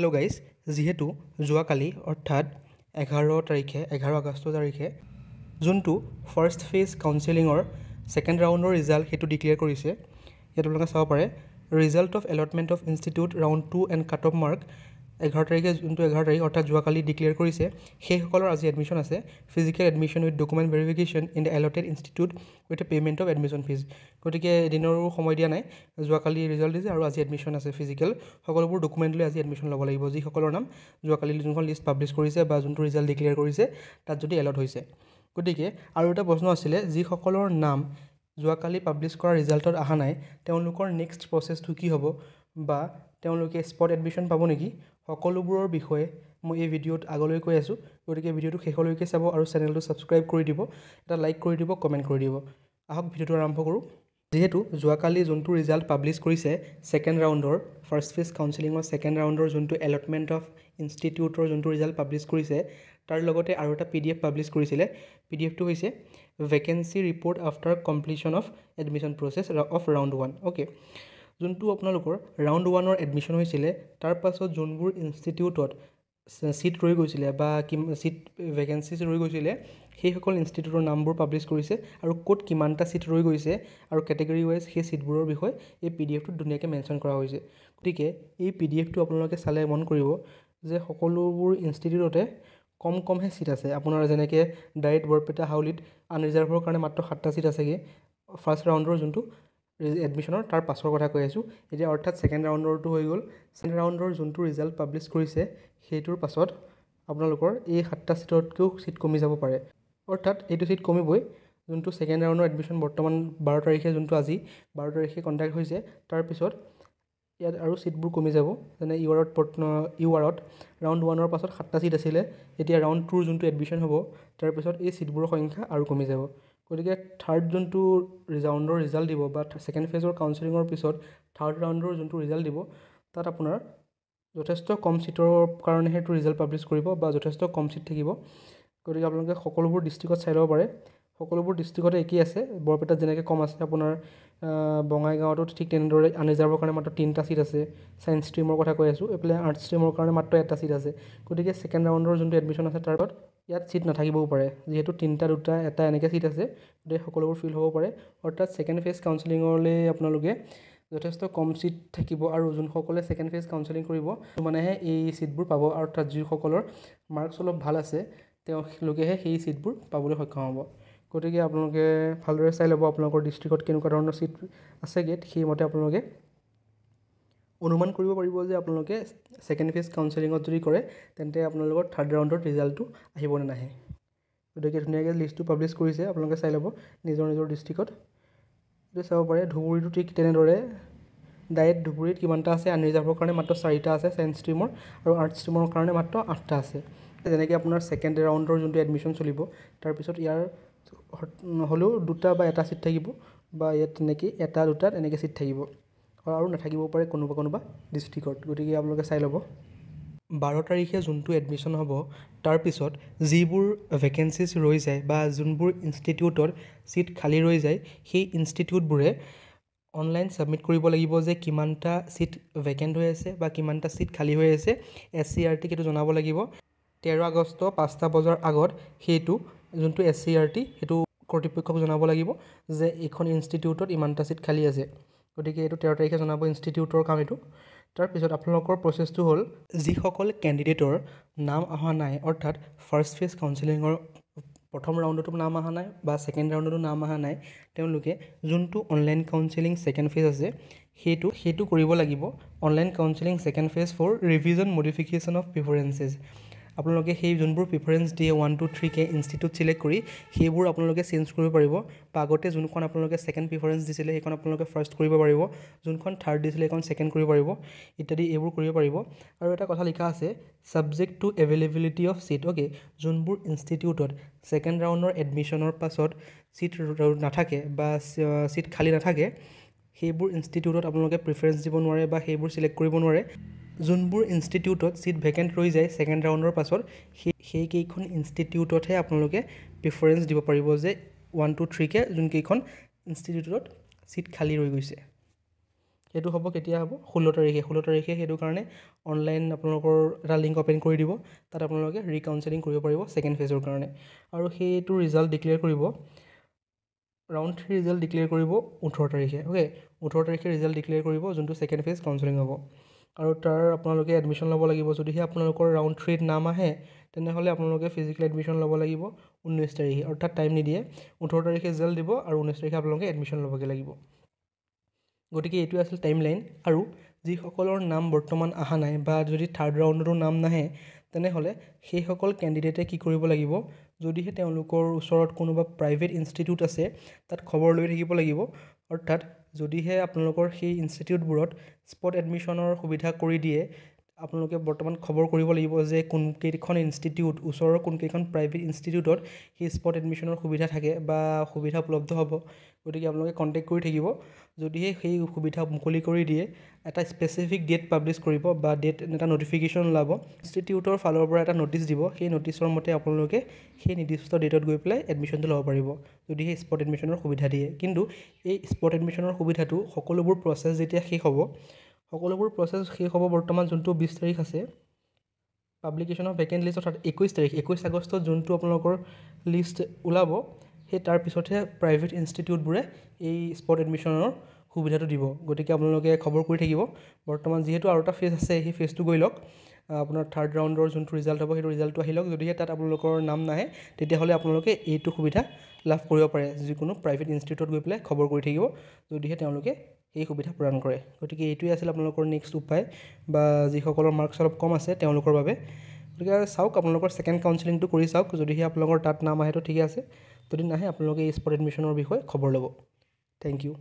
Hello' guys, যিহেতু যোৱাকালি অৰ্থাৎ 11 আগষ্ট তাৰিখে যোনটো ফাৰ্ষ্ট ফেজ কাউন্সেলিঙৰ ছেকেণ্ড ৰাউণ্ডৰ ৰিজাল্ট সেইটো ডিক্লেয়াৰ কৰিছে। ইয়াত আপোনালোকে চাব পাৰে result of allotment of institute round 2 and cut off mark 11 তাৰিখে যোনটো 11 তাৰিখ অৰ্থাৎ যোৱাকালি ডিক্লেয়াৰ কৰিছে, সেইসকলৰ আজি এডমিশ্যন আছে। Physical admission with document verification in the allotted institute with a payment of admission fee. গতিকে এদিনৰো সময় দিয়া নাই, যোৱাকালি ৰিজাল্ট দিছে আৰু আজি এডমিশ্যন আছে। ফিজিকেল সকলোবোৰ ডকুমেণ্ট লৈ আজি এডমিশ্যন ল'ব লাগিব, যিসকলৰ নাম যোৱাকালি যোনখন লিষ্ট পাব্লিছ কৰিছে বা যোনটো ৰিজাল্ট ডিক্লেয়াৰ কৰিছে তাত যদি এলট হৈছে। গতিকে আৰু এটা প্ৰশ্ন আছিলে, যিসকলৰ নাম যোৱাকালি পাব্লিছ কৰা ৰিজাল্টত অহা নাই তেওঁলোকৰ নেক্সট প্ৰচেছটো কি হ'ব বা তেওঁলোকে স্পট এডমিশ্যন পাব নেকি, সকলোবোৰৰ বিষয়ে মই এই ভিডিঅ'ত আগলৈ কৈ আছোঁ। গতিকে ভিডিঅ'টো শেষলৈকে চাব আৰু চেনেলটো ছাবস্ক্ৰাইব কৰি দিব, এটা লাইক কৰি দিব, কমেণ্ট কৰি দিব। আহক ভিডিঅ'টো আৰম্ভ কৰোঁ। যিহেতু যোৱাকালি যোনটো ৰিজাল্ট পাব্লিছ কৰিছে ছেকেণ্ড ৰাউণ্ডৰ ফাৰ্ষ্ট ফেজ কাউন্সেলিঙৰ ছেকেণ্ড ৰাউণ্ডৰ যোনটো এলটমেণ্ট অফ ইনষ্টিটিউটৰ যোনটো ৰিজাল্ট পাব্লিছ কৰিছে, তাৰ লগতে আৰু এটা PDF পাব্লিছ কৰিছিলে। PDFটো হৈছে vacancy report after completion of admission process of round 1। Okay, যোনটো আপোনালোকৰ ৰাউণ্ড 1ৰ এডমিশ্যন হৈছিলে তাৰ পাছত যোনবোৰ ইনষ্টিটিউটত ছিট ৰৈ গৈছিলে বা ছিট ভেকেঞ্চিজ ৰৈ গৈছিলে, সেইসকল ইনষ্টিটিউটৰ নামবোৰ পাব্লিছ কৰিছে আৰু ক'ত কিমানটা ছিট ৰৈ গৈছে আৰু কেটেগৰী ৱাইজ সেই ছিটবোৰৰ বিষয়ে এই PDFটোত ধুনীয়াকৈ মেনশ্যন কৰা হৈছে। গতিকে এই PDFটো আপোনালোকে চালে মন কৰিব যে সকলোবোৰ ইনষ্টিটিউটতে কমহে ছিট আছে। আপোনাৰ যেনেকৈ ডাইৰেক্ট বৰপেটা হাউলিত আনৰিজাৰ্ভৰ কাৰণে মাত্ৰ 7টা ছিট আছেগৈ ফাৰ্ষ্ট ৰাউণ্ডৰ যোনটো এডমিশ্যনৰ, তাৰ পাছৰ কথা কৈ আছোঁ এতিয়া, অৰ্থাৎ ছেকেণ্ড ৰাউণ্ডৰটো হৈ গ'ল। ছেকেণ্ড ৰাউণ্ডৰ যোনটো ৰিজাল্ট পাব্লিছ কৰিছে সেইটোৰ পাছত আপোনালোকৰ এই 7টা ছিটতকৈও ছিট কমি যাব পাৰে, অৰ্থাৎ এইটো ছিট কমিবই। যোনটো ছেকেণ্ড ৰাউণ্ডৰ এডমিশ্যন বৰ্তমান 12 তাৰিখে যোনটো আজি 12 তাৰিখে কণ্ডাক্ট হৈছে, তাৰপিছত ইয়াত আৰু ছিটবোৰ কমি যাব। যেনে ইউআৰত ৰাউণ্ড 1ৰ পাছত 7টা ছিট আছিলে, এতিয়া ৰাউণ্ড 2ৰ যোনটো এডমিশ্যন হ'ব তাৰপিছত এই ছিটবোৰৰ সংখ্যা আৰু কমি যাব। গতিকে থাৰ্ড যোনটো ৰাউণ্ডৰ ৰিজাল্ট দিব বা ছেকেণ্ড ফেজৰ কাউন্সেলিঙৰ পিছত থাৰ্ড ৰাউণ্ডৰ যোনটো ৰিজাল্ট দিব, তাত আপোনাৰ যথেষ্ট কম ছিটৰ কাৰণেহে এইটো ৰিজাল্ট পাব্লিছ কৰিব বা যথেষ্ট কম ছিট থাকিব। গতিকে আপোনালোকে সকলোবোৰ ডিষ্ট্ৰিক্টত চাই ল'ব পাৰে, সকলোবোৰ ডিষ্ট্ৰিক্টতে একেই আছে। বৰপেটাত যেনেকৈ কম আছে, আপোনাৰ বঙাইগাঁৱতো ঠিক তেনেদৰে আনৰিজাৰ্ভৰ কাৰণে মাত্ৰ 3টা ছিট আছে। ছায়েন্স ষ্ট্ৰীমৰ কথা কৈ আছোঁ, এইফালে আৰ্টছ ষ্ট্ৰীমৰ কাৰণে মাত্ৰ 1টা ছিট আছে। গতিকে ছেকেণ্ড ৰাউণ্ডৰ যোনটো এডমিশ্যন আছে তাৰ ইয়াত ছিট নাথাকিবও পাৰে, যিহেতু 3টা 2টা 1টা এনেকৈ ছিট আছে। গতিকে সকলোবোৰ ফিল হ'ব পাৰে, অৰ্থাৎ ছেকেণ্ড ফেজ কাউন্সেলিঙলৈ আপোনালোকে যথেষ্ট কম ছিট থাকিব আৰু যোনসকলে ছেকেণ্ড ফেজ কাউন্সেলিং কৰিব মানেহে এই ছিটবোৰ পাব, অৰ্থাৎ যিসকলৰ মাৰ্কছ অলপ ভাল আছে তেওঁলোকেহে সেই ছিটবোৰ পাবলৈ সক্ষম হ'ব। গতিকে আপোনালোকে ভালদৰে চাই ল'ব আপোনালোকৰ ডিষ্ট্ৰিক্টত কেনেকুৱা ধৰণৰ ছিট আছেগৈ, সেইমতে আপোনালোকে অনুমান কৰিব পাৰিব যে আপোনালোকে ছেকেণ্ড ফেজ কাউন্সেলিঙত যদি কৰে তেন্তে আপোনালোকৰ থাৰ্ড ৰাউণ্ডৰ ৰিজাল্টটো আহিব নে নাহে। গতিকে ধুনীয়াকৈ লিষ্টটো পাব্লিছ কৰিছে, আপোনালোকে চাই ল'ব নিজৰ ডিষ্ট্ৰিক্টত। এইটো চাব পাৰে ধুবুৰীটো ঠিক তেনেদৰে ডাইৰেক্ট ধুবুৰীত কিমানটা আছে, আনৰিজাৰ্ভৰ কাৰণে মাত্ৰ 4টা আছে ছায়েন্স ষ্ট্ৰীমৰ, আৰু আৰ্টছ ষ্ট্ৰীমৰ কাৰণে মাত্ৰ 8টা আছে। যেনেকৈ আপোনাৰ ছেকেণ্ড ৰাউণ্ডৰ যোনটো এডমিশ্যন চলিব তাৰপিছত ইয়াৰ নহ'লেও 2টা বা 1টা ছিট থাকিব, বা ইয়াত তেনেকৈ 1টা 2টাত এনেকৈ ছিট থাকিব আৰু নাথাকিবও পাৰে কোনোবা ডিষ্ট্ৰিক্টত। গতিকে আপোনালোকে চাই ল'ব 12 তাৰিখে যোনটো এডমিশ্যন হ'ব তাৰপিছত যিবোৰ ভেকেঞ্চিজ ৰৈ যায় বা যোনবোৰ ইনষ্টিটিউটত ছিট খালী ৰৈ যায়, সেই ইনষ্টিটিউটবোৰে অনলাইন ছাবমিট কৰিব লাগিব যে কিমানটা ছিট ভেকেণ্ট হৈ আছে বা কিমানটা ছিট খালী হৈ আছে। SCRT সেইটো জনাব লাগিব 13 আগষ্ট 5টা বজাৰ আগত। সেইটো যোনটো SCRT সেইটো কৰ্তৃপক্ষক জনাব লাগিব যে এইখন ইনষ্টিটিউটত ইমানটা ছিট খালী আছে। গতিকে এইটো 13 তাৰিখে জনাব, ইনষ্টিটিউটৰ কাম এইটো। তাৰপিছত আপোনালোকৰ প্ৰচেছটো হ'ল, যিসকল কেণ্ডিডেটৰ নাম অহা নাই, অৰ্থাৎ ফাৰ্ষ্ট ফেজ কাউন্সেলিঙৰ প্ৰথম ৰাউণ্ডতো নাম অহা নাই বা ছেকেণ্ড ৰাউণ্ডতো নাম অহা নাই, তেওঁলোকে যোনটো অনলাইন কাউন্সেলিং ছেকেণ্ড ফেজ আছে সেইটো কৰিব লাগিব। Online counselling second phase for revision modification of preferences. আপোনালোকে সেই যোনবোৰ প্ৰিফাৰেঞ্চ দিয়ে 1 2 3কে ইনষ্টিটিউট ছিলেক্ট কৰি সেইবোৰ আপোনালোকে চেঞ্জ কৰিব পাৰিব, বা আগতে যোনখন আপোনালোকে ছেকেণ্ড প্ৰিফাৰেঞ্চ দিছিলে সেইখন আপোনালোকে ফাৰ্ষ্ট কৰিব পাৰিব, যোনখন থাৰ্ড দিছিলে সেইখন ছেকেণ্ড কৰিব পাৰিব ইত্যাদি, এইবোৰ কৰিব পাৰিব। আৰু এটা কথা লিখা আছে, subject to availability of seat. Okay, যোনবোৰ ইনষ্টিটিউটত ছেকেণ্ড ৰাউণ্ডৰ এডমিশ্যনৰ পাছত ছিট নাথাকে বা ছিট খালী নাথাকে, সেইবোৰ ইনষ্টিটিউটত আপোনালোকে প্ৰিফাৰেঞ্চ দিব নোৱাৰে বা সেইবোৰ ছিলেক্ট কৰিব নোৱাৰে। যোনবোৰ ইনষ্টিটিউটত ছিট ভেকেণ্ট ৰৈ যায় ছেকেণ্ড ৰাউণ্ডৰ পাছত, সেইকেইখন ইনষ্টিটিউটতহে আপোনালোকে প্ৰিফাৰেঞ্চ দিব পাৰিব যে 1 2 3কে যোনকেইখন ইনষ্টিটিউটত ছিট খালী ৰৈ গৈছে। সেইটো হ'ব কেতিয়া হ'ব 16 তাৰিখে সেইটো কাৰণে অনলাইন আপোনালোকৰ এটা লিংক অ'পেন কৰি দিব, তাত আপোনালোকে ৰিকাউন্সেলিং কৰিব পাৰিব ছেকেণ্ড ফেজৰ কাৰণে। আৰু সেইটো ৰিজাল্ট ডিক্লেয়াৰ কৰিব ৰাউণ্ড 3 ৰিজাল্ট ডিক্লেয়াৰ কৰিব 18 তাৰিখে। অ'কে, 18 তাৰিখে ৰিজাল্ট ডিক্লেয়াৰ কৰিব যোনটো ছেকেণ্ড ফেজ কাউন্সেলিং হ'ব। আৰু তাৰ আপোনালোকে এডমিশ্যন ল'ব লাগিব। যদিহে আপোনালোকৰ ৰাউণ্ড 3ত নাম আহে তেনেহ'লে আপোনালোকে ফিজিকেল এডমিশ্যন ল'ব লাগিব 19 তাৰিখে, অৰ্থাৎ টাইম নিদিয়ে। 18 তাৰিখে ৰিজাল্ট দিব আৰু 19 তাৰিখে আপোনালোকে এডমিশ্যন ল'বগৈ লাগিব। গতিকে এইটোৱে আছিল টাইম লাইন। আৰু যিসকলৰ নাম বৰ্তমান অহা নাই বা যদি থাৰ্ড ৰাউণ্ডতো নাম নাহে তেনেহ'লে সেইসকল কেণ্ডিডেটে কি কৰিব লাগিব, যদিহে তেওঁলোকৰ ওচৰত কোনোবা প্ৰাইভেট ইনষ্টিটিউট আছে তাত খবৰ লৈ থাকিব লাগিব। অৰ্থাৎ যদিহে আপোনালোকৰ সেই ইনষ্টিটিউটবোৰত স্পট এডমিশ্যনৰ সুবিধা কৰি দিয়ে, আপোনালোকে বৰ্তমান খবৰ কৰিব লাগিব যে কোনকেইখন ইনষ্টিটিউট, ওচৰৰ কোনকেইখন প্ৰাইভেট ইনষ্টিটিউটত সেই স্পট এডমিশ্যনৰ সুবিধা থাকে বা সুবিধা উপলব্ধ হ'ব। গতিকে আপোনালোকে কণ্টেক্ট কৰি থাকিব। যদিহে সেই সুবিধা মুকলি কৰি দিয়ে, এটা স্পেচিফিক ডেট পাব্লিছ কৰিব বা ডেট এটা নটিফিকেশ্যন ওলাব, ইনষ্টিটিউটৰ ফালৰ পৰা এটা ন'টিচ দিব। সেই ন'টিচৰ মতে আপোনালোকে সেই নিৰ্দিষ্ট ডেটত গৈ পেলাই এডমিশ্যনটো ল'ব পাৰিব, যদিহে স্পট এডমিশ্যনৰ সুবিধা দিয়ে। কিন্তু এই স্পট এডমিশ্যনৰ সুবিধাটো সকলোবোৰ প্ৰচেছ যেতিয়া শেষ হ'ব, বৰ্তমান যোনটো 20 তাৰিখ আছে পাব্লিকেশ্যন অফ ভেকেণ্ট লিষ্ট, অৰ্থাৎ 21 আগষ্টত যোনটো আপোনালোকৰ লিষ্ট ওলাব, সেই তাৰ পিছতহে প্ৰাইভেট ইনষ্টিটিউটবোৰে এই স্পট এডমিশ্যনৰ সুবিধাটো দিব। গতিকে আপোনালোকে খবৰ কৰি থাকিব। বৰ্তমান যিহেতু আৰু এটা ফেজ আছে, সেই ফেজটো গৈ লওক। আপোনাৰ থাৰ্ড ৰাউণ্ডৰ যোনটো ৰিজাল্ট হ'ব সেইটো ৰিজাল্টটো আহি লওক। যদিহে তাত আপোনালোকৰ নাম নাহে তেতিয়াহ'লে আপোনালোকে এইটো সুবিধা লাভ কৰিব পাৰে, যিকোনো প্ৰাইভেট ইনষ্টিটিউটত গৈ পেলাই খবৰ কৰি থাকিব, যদিহে তেওঁলোকে এই সুবিধা প্ৰদান কৰে। গতিকে এইটোৱে আছিল আপোনালোকৰ নেক্সট উপায়, বা যিসকলৰ মাৰ্কছ অলপ কম আছে তেওঁলোকৰ বাবে। গতিকে চাওক, আপোনালোকৰ ছেকেণ্ড কাউন্সেলিংটো কৰি চাওক। যদিহে আপোনালোকৰ তাত নাম আহেতো ঠিকে আছে, যদি নাহে আপোনালোকে এই স্পট এডমিশ্যনৰ বিষয়ে খবৰ ল'ব। Thank U.